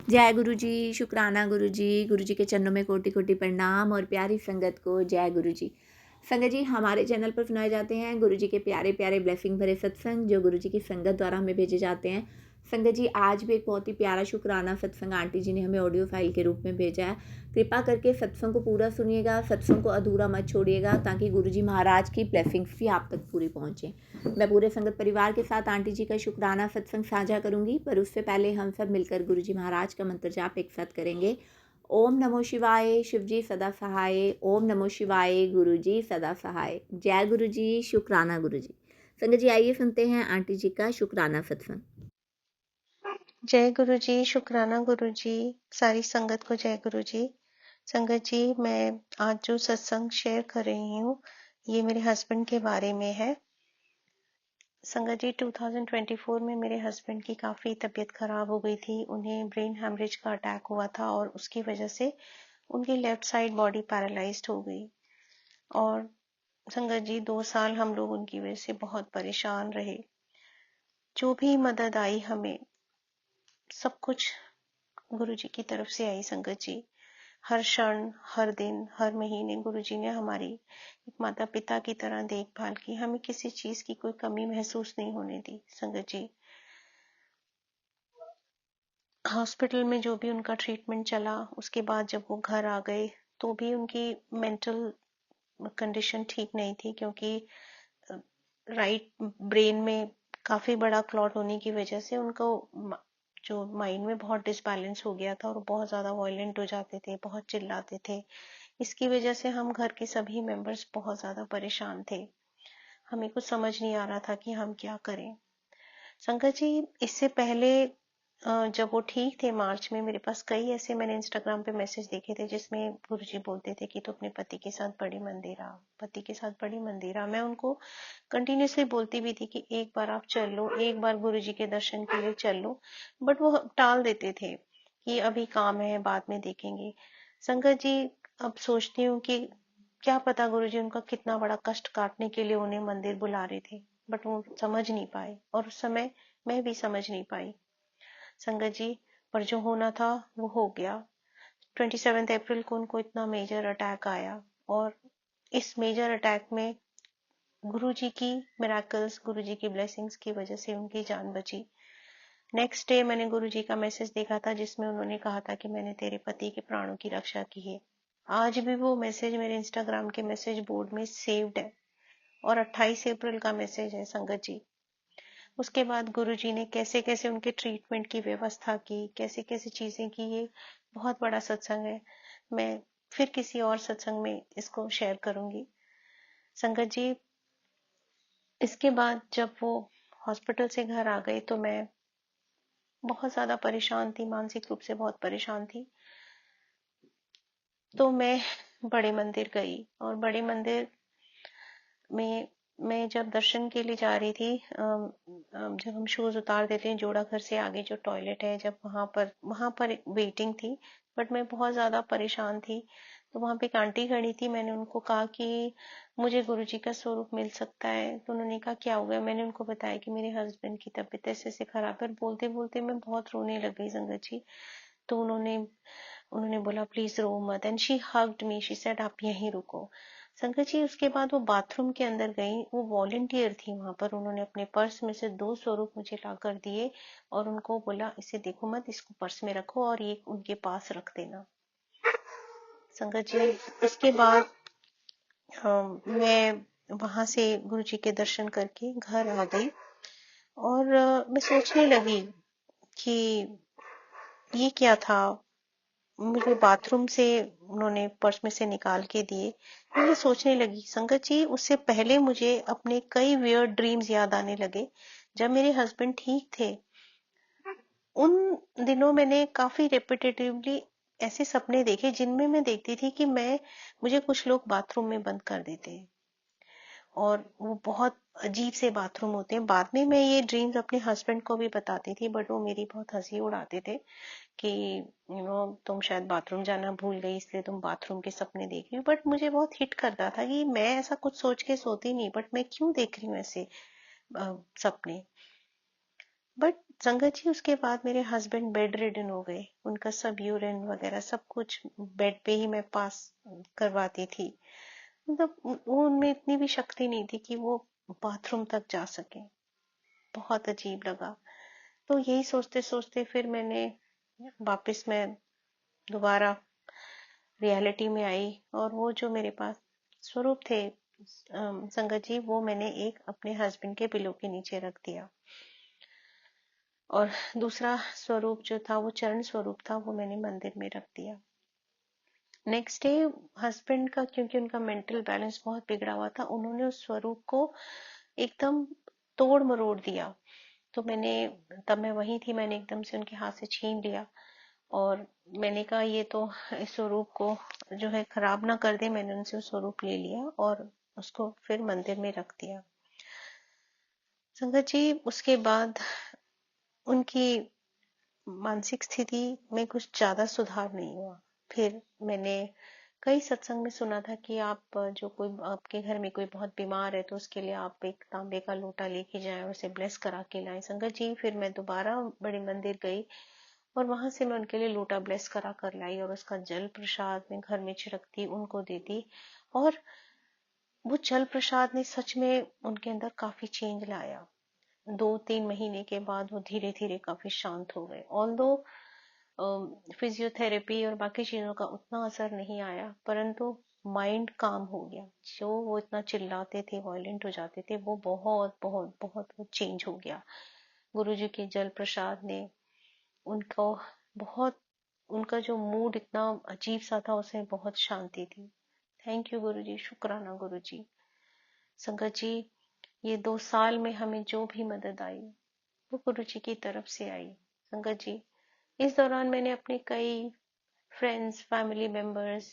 जय गुरु जी, शुक्राना गुरु जी के चरणों में कोटि कोटि प्रणाम और प्यारी संगत को जय गुरु जी। संगत जी, हमारे चैनल पर सुनाए जाते हैं गुरु जी के प्यारे प्यारे ब्लेसिंग भरे सत्संग जो गुरु जी की संगत द्वारा हमें भेजे जाते हैं। संगत जी, आज भी एक बहुत ही प्यारा शुक्राना सत्संग आंटी जी ने हमें ऑडियो फाइल के रूप में भेजा है। कृपा करके सत्संग को पूरा सुनिएगा, सत्संग को अधूरा मत छोड़िएगा, ताकि गुरु जी महाराज की ब्लेसिंग्स भी आप तक पूरी पहुँचे। मैं पूरे संगत परिवार के साथ आंटी जी का शुक्राना सत्संग साझा करूंगी, पर उससे पहले हम सब मिलकर गुरु जी महाराज का मंत्र जाप एक साथ करेंगे। ओम नमो शिवाय, शिव जी सदा सहाय। ओम नमो शिवाय, गुरु जी सदा सहाय। जय गुरु जी, शुक्राना गुरु जी। संगत जी, आइए सुनते हैं आंटी जी का शुक्राना सत्संग। जय गुरु जी, शुक्राना गुरु जी, सारी संगत को जय गुरु जी। संगत जी, मैं आज जो सत्संग शेयर कर रही हूँ ये मेरे हस्बैंड के बारे में है। संगत जी, 2024 में मेरे हस्बैंड की काफी तबीयत खराब हो गई थी। उन्हें ब्रेन हेमरेज का अटैक हुआ था और उसकी वजह से उनकी लेफ्ट साइड बॉडी पैरालाइज्ड हो गई। और संगत जी, 2 साल हम लोग उनकी वजह से बहुत परेशान रहे। जो भी मदद आई हमें, सब कुछ गुरु जी की तरफ से आई। संगत जी, हर क्षण, हर दिन, हर महीने गुरुजी ने हमारी एक माता पिता की तरह देखभाल की। हमें किसी चीज की कोई कमी महसूस नहीं होने दी। संगत जी, हॉस्पिटल में जो भी उनका ट्रीटमेंट चला, उसके बाद जब वो घर आ गए तो भी उनकी मेंटल कंडीशन ठीक नहीं थी, क्योंकि राइट ब्रेन में काफी बड़ा क्लॉट होने की वजह से उनको जो माइंड में बहुत डिसबैलेंस हो गया था और बहुत ज्यादा वायलेंट हो जाते थे, बहुत चिल्लाते थे। इसकी वजह से हम घर के सभी मेंबर्स बहुत ज्यादा परेशान थे। हमें कुछ समझ नहीं आ रहा था कि हम क्या करें। संगत जी, इससे पहले जब वो ठीक थे मार्च में, मेरे पास कई ऐसे मैंने इंस्टाग्राम पे मैसेज देखे थे जिसमें गुरुजी बोलते थे कि तो अपने पति के साथ बड़ी मंदिर आ, पति के साथ बड़ी मंदिर आ। मैं उनको कंटिन्यूसली बोलती भी थी कि एक बार आप चल लो, एक बार गुरुजी के दर्शन के लिए चल लो, बट वो टाल देते थे कि अभी काम है, बाद में देखेंगे। संगत जी, अब सोचती हूँ कि क्या पता गुरुजी उनका कितना बड़ा कष्ट काटने के लिए उन्हें मंदिर बुला रहे थे, बट वो समझ नहीं पाए और उस समय मैं भी समझ नहीं पाई। संगत जी, पर जो होना था वो हो गया। 27 अप्रैल को उनको इतना मेजर अटैक आया और इस मेजर अटैक में गुरुजी की मिराकल्स, गुरुजी की ब्लेसिंग्स की वजह से उनकी जान बची। नेक्स्ट डे मैंने गुरुजी का मैसेज देखा था जिसमें उन्होंने कहा था कि मैंने तेरे पति के प्राणों की रक्षा की है। आज भी वो मैसेज मेरे इंस्टाग्राम के मैसेज बोर्ड में सेव्ड है और 28 अप्रैल का मैसेज है। संगत जी, उसके बाद गुरुजी ने कैसे कैसे उनके ट्रीटमेंट की व्यवस्था की, कैसे कैसे चीजें की, ये बहुत बड़ा सत्संग है। मैं फिर किसी और सत्संग में इसको शेयर करूंगी। संगत जी, इसके बाद जब वो हॉस्पिटल से घर आ गए तो मैं बहुत ज्यादा परेशान थी, मानसिक रूप से बहुत परेशान थी। तो मैं बड़े मंदिर गई और बड़े मंदिर में मैं जब दर्शन के लिए जा रही थी, जब हम शूज उतार देते हैं जोड़ा घर से आगे जो टॉयलेट है, जब वहां पर वेटिंग थी, बट मैं बहुत ज्यादा परेशान थी। तो वहां पे एक आंटी खड़ी थी, मैंने उनको कहा कि मुझे गुरुजी का स्वरूप मिल सकता है। तो उन्होंने कहा क्या हो गया। मैंने उनको बताया कि मेरे हस्बैंड की तबीयत ऐसे ऐसे खराब है। बोलते बोलते मैं बहुत रोने लग गई संगत जी। तो उन्होंने उन्होंने बोला प्लीज रो मत, and she hugged me, she said आप यहीं रुको। संगत जी, उसके बाद वो बाथरूम के अंदर गई, वो वॉलंटियर थी वहां पर, उन्होंने अपने पर्स में से 2 स्वरूप मुझे ला कर दिए और उनको बोला इसे देखो मत, इसको पर्स में रखो और ये उनके पास रख देना। संगत जी, उसके बाद मैं वहां से गुरु जी के दर्शन करके घर आ गई और मैं सोचने लगी कि ये क्या था। मुझे बाथरूम से उन्होंने पर्स में से निकाल के दिए। मैं सोचने लगी संगत जी, उससे पहले मुझे अपने कई वियर्ड ड्रीम्स याद आने लगे। जब मेरे हस्बैंड ठीक थे उन दिनों मैंने काफी रेपिटेटिवली ऐसे सपने देखे जिनमें मैं देखती थी कि मुझे कुछ लोग बाथरूम में बंद कर देते हैं और वो बहुत अजीब से बाथरूम होते हैं। बाद में मैं ये ड्रीम्स अपने हस्बैंड को भी बताती थी, बट वो मेरी बहुत हंसी उड़ाते थे कि तुम शायद बाथरूम जाना भूल गई इसलिए तुम बाथरूम के सपने देख रही हो। बट मुझे बहुत हिट करता था कि मैं ऐसा कुछ सोच के सोती नहीं, बट मैं क्यों देख रही हूँ ऐसे सपने। बट संगत जी उसके बाद मेरे हस्बैंड बेड रिडन हो गए, उनका सब यूरिन वगैरह सब कुछ बेड पे ही मैं पास करवाती थी। मतलब वो उनमें इतनी भी शक्ति नहीं थी कि वो बाथरूम तक जा सके। बहुत अजीब लगा। तो यही सोचते सोचते फिर मैंने वापस मैं दोबारा रियलिटी में आई, और वो जो मेरे पास स्वरूप थे संगत जी, वो मैंने एक अपने हस्बैंड के पिलो के नीचे रख दिया, और दूसरा स्वरूप जो था वो चरण स्वरूप था, वो मैंने मंदिर में रख दिया। नेक्स्ट डे हस्बैंड का, क्योंकि उनका मेंटल बैलेंस बहुत बिगड़ा हुआ था, उन्होंने उस स्वरूप को एकदम तोड़ मरोड़ दिया। तो मैंने, तब मैं वही थी, मैंने एकदम से उनके हाथ से छीन लिया, और मैंने कहा ये तो इस स्वरूप को जो है खराब ना कर दे। मैंने उनसे वो स्वरूप ले लिया और उसको फिर मंदिर में रख दिया। संगत जी उसके बाद उनकी मानसिक स्थिति में कुछ ज्यादा सुधार नहीं हुआ। फिर मैंने कई सत्संग में सुना था कि आप जो कोई आपके घर में कोई बहुत बीमार है तो उसके लिए आप एक तांबे का लोटा लेके जाएं और उसे ब्लेस करा के लाएं। संगत जी फिर मैं दोबारा बड़े मंदिर गई और वहां से मैं उनके लिए लोटा ब्लेस करा कर लाई, और उसका जल प्रसाद मैं घर में छिड़कती, उनको देती, और वो जल प्रसाद ने सच में उनके अंदर काफी चेंज लाया। 2-3 महीने के बाद वो धीरे धीरे काफी शांत हो गए। ऑल्दो फिजियोथेरेपी और बाकी चीजों का उतना असर नहीं आया, परंतु माइंड काम हो गया। जो वो इतना चिल्लाते थे, वायलेंट हो जाते थे, वो बहुत बहुत बहुत वो चेंज हो गया। गुरुजी के जल प्रसाद ने उनको बहुत, उनका जो मूड इतना अजीब सा था उसमें बहुत शांति थी। थैंक यू गुरुजी, शुक्राना गुरुजी। संगत जी ये 2 साल में हमें जो भी मदद आई वो गुरु जी की तरफ से आई। संगत जी इस दौरान मैंने अपने कई फ्रेंड्स, फैमिली मेंबर्स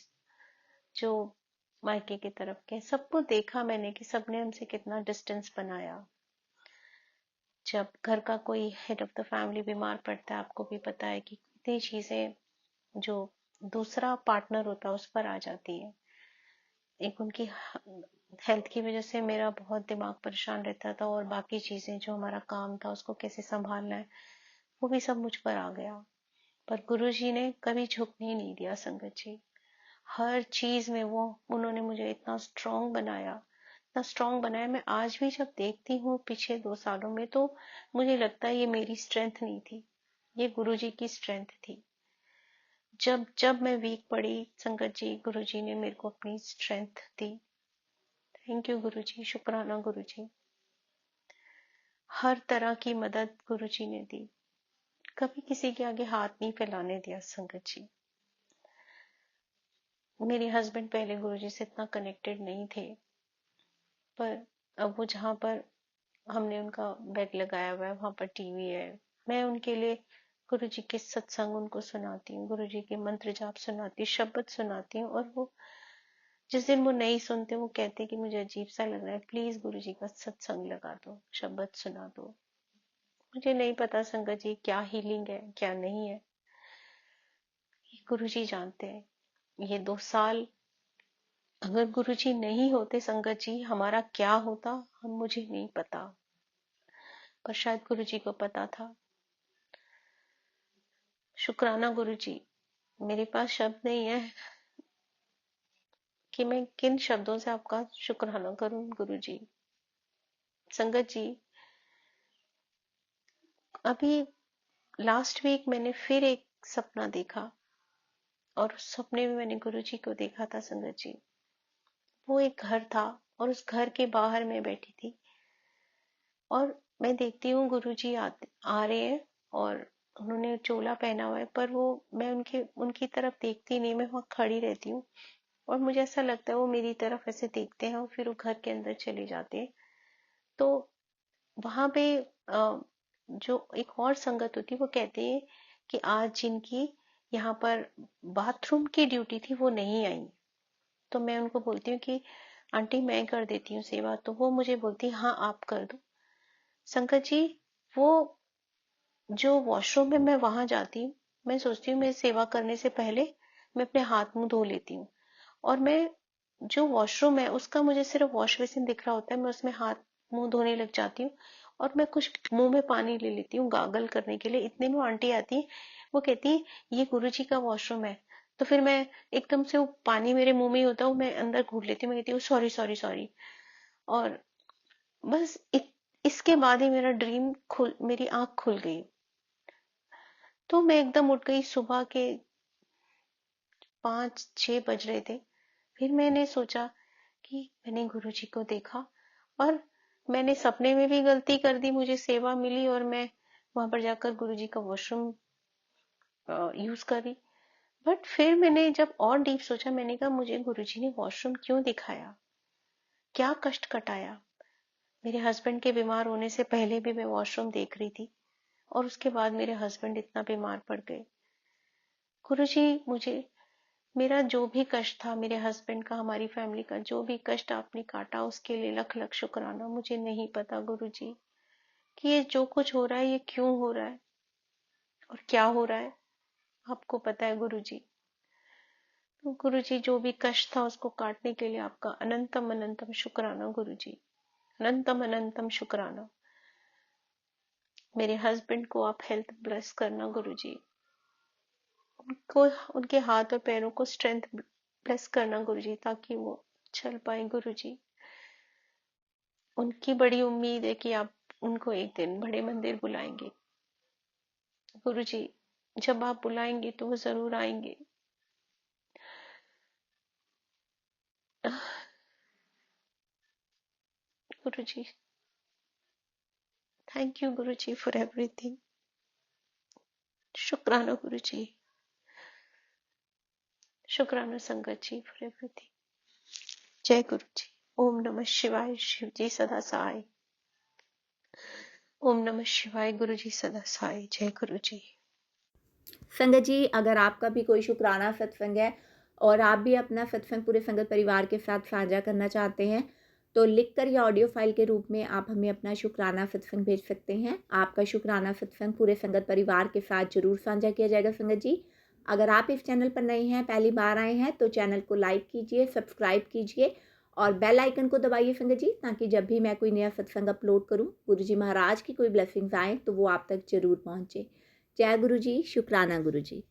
जो मायके की तरफ के, सबको देखा मैंने कि सबने हमसे कितना डिस्टेंस बनाया। जब घर का कोई हेड ऑफ द फैमिली बीमार पड़ता है, आपको भी पता है कि कितनी चीजें जो दूसरा पार्टनर होता है उस पर आ जाती है। एक उनकी हेल्थ की वजह से मेरा बहुत दिमाग परेशान रहता था, और बाकी चीजें जो हमारा काम था उसको कैसे संभालना है वो भी सब मुझ पर आ गया। पर गुरुजी ने कभी झुकने ही नहीं दिया संगत जी। हर चीज में वो, उन्होंने मुझे इतना स्ट्रांग बनाया, इतना स्ट्रांग बनाया। मैं आज भी जब देखती हूँ पीछे 2 सालों में, तो मुझे लगता है ये मेरी स्ट्रेंथ नहीं थी, ये गुरुजी की स्ट्रेंथ थी। जब जब मैं वीक पड़ी संगत जी, गुरुजी ने मेरे को अपनी स्ट्रेंथ दी। थैंक यू गुरुजी, शुक्राना गुरुजी। हर तरह की मदद गुरुजी ने दी, कभी किसी के आगे हाथ नहीं फैलाने दिया संगत जी। मेरे हस्बैंड पहले गुरुजी से इतना कनेक्टेड नहीं थे, पर अब वो जहाँ पर हमने उनका बेड लगाया हुआ है वहां पर टीवी है, मैं उनके लिए गुरुजी के सत्संग उनको सुनाती हूँ, गुरुजी के मंत्र जाप सुनाती हूँ, शब्द सुनाती हूँ, और वो जिस दिन वो नहीं सुनते वो कहते कि मुझे अजीब सा लग रहा है, प्लीज गुरुजी का सत्संग लगा दो, शब्द सुना दो। मुझे नहीं पता संगत जी क्या हीलिंग है क्या नहीं है, ये गुरुजी जानते हैं। ये 2 साल अगर गुरुजी नहीं होते संगत जी, हमारा क्या होता हम, मुझे नहीं पता, पर शायद गुरुजी को पता था। शुक्राना गुरुजी। मेरे पास शब्द नहीं है कि मैं किन शब्दों से आपका शुक्राना करूं गुरुजी। संगत जी अभी लास्ट वीक मैंने फिर एक सपना देखा, और उस सपने में मैंने गुरुजी को देखा था संगत जी। वो एक घर था और उस घर के बाहर मैं बैठी थी, और मैं देखती हूँ गुरुजी आ रहे हैं, और उन्होंने चोला पहना हुआ है, पर वो, मैं उनकी तरफ देखती नहीं, मैं वहां खड़ी रहती हूँ, और मुझे ऐसा लगता है वो मेरी तरफ ऐसे देखते हैं और फिर वो घर के अंदर चले जाते हैं। तो वहां पे जो एक और संगत होती है वो कहते हैं कि आज जिनकी यहाँ पर बाथरूम की ड्यूटी थी वो नहीं आई। तो मैं उनको बोलती हूँ कि आंटी मैं कर देती हूँ सेवा, तो वो मुझे बोलती है हाँ आप कर दो। संगत जी वो जो वॉशरूम में मैं वहां जाती हूँ, मैं सोचती हूँ मैं सेवा करने से पहले मैं अपने हाथ मुंह धो लेती हूँ, और मैं जो वॉशरूम है उसका मुझे सिर्फ वॉश बेसिन दिख रहा होता है, मैं उसमें हाथ मुंह धोने लग जाती हूँ, और मैं कुछ मुंह में पानी ले लेती हूँ गागल करने के लिए, इतने में वो आंटी आती है, वो कहती है ये गुरुजी का वॉशरूम है। तो फिर मैं एकदम से, वो पानी मेरे मुंह में ही होता है, मैं अंदर घूट लेती हूँ, मैं कहती हूँ सॉरी सॉरी सॉरी। और बस इसके बाद ही मेरी आंख खुल गई। तो मैं एकदम उठ गई, सुबह के 5-6 बज रहे थे। फिर मैंने सोचा कि मैंने गुरुजी को देखा, और मैंने सपने में भी गलती कर दी, मुझे सेवा मिली और मैं वहां पर जाकर गुरुजी का वॉशरूम यूज करी। बट फिर मैंने जब और डीप सोचा, मैंने कहा मुझे गुरुजी ने वॉशरूम क्यों दिखाया, क्या कष्ट कटाया। मेरे हस्बैंड के बीमार होने से पहले भी मैं वॉशरूम देख रही थी, और उसके बाद मेरे हस्बैंड इतना बीमार पड़ गए। गुरुजी, मुझे मेरा जो भी कष्ट था, मेरे हस्बैंड का, हमारी फैमिली का जो भी कष्ट आपने काटा, उसके लिए लख लख शुक्राना। मुझे नहीं पता गुरुजी कि ये जो कुछ हो रहा है ये क्यों हो रहा है और क्या हो रहा है, आपको पता है गुरुजी। तो गुरुजी, जो भी कष्ट था उसको काटने के लिए आपका अनंतम अनंतम शुक्राना गुरुजी, अनंतम अनंतम शुक्राना। मेरे हस्बैंड को आप हेल्थ ब्लेस करना गुरुजी, उनको, उनके हाथ और पैरों को स्ट्रेंथ ब्लेस करना गुरुजी, ताकि वो चल पाए गुरुजी। उनकी बड़ी उम्मीद है कि आप उनको एक दिन बड़े मंदिर बुलाएंगे गुरुजी। जब आप बुलाएंगे तो वो जरूर आएंगे। Guruji, thank you Guruji for everything. शुक्राना गुरुजी, शुक्राना संगत जी फॉर एवरीथिंग। जय गुरु जी। ओम नमः शिवाय। शिव जी सदा सहाय। ओम नमः शिवाय। गुरु जी सदा सहाय। जय गुरु जी। संगत जी, अगर आपका भी कोई शुक्राना सत्संग है और आप भी अपना सत्संग पूरे संगत परिवार के साथ साझा करना चाहते हैं, तो लिखकर या ऑडियो फाइल के रूप में आप हमें अपना शुक्राना सत्संग भेज सकते हैं। आपका शुक्राना सत्संग पूरे संगत परिवार के साथ जरूर साझा किया जाएगा। संगत जी, अगर आप इस चैनल पर नए हैं, पहली बार आए हैं, तो चैनल को लाइक कीजिए, सब्सक्राइब कीजिए और बेल आइकन को दबाइए संगत जी, ताकि जब भी मैं कोई नया सत्संग अपलोड करूं, गुरु जी महाराज की कोई ब्लेसिंग्स आए तो वो आप तक जरूर पहुंचे। जय गुरु जी। शुक्राना गुरु जी।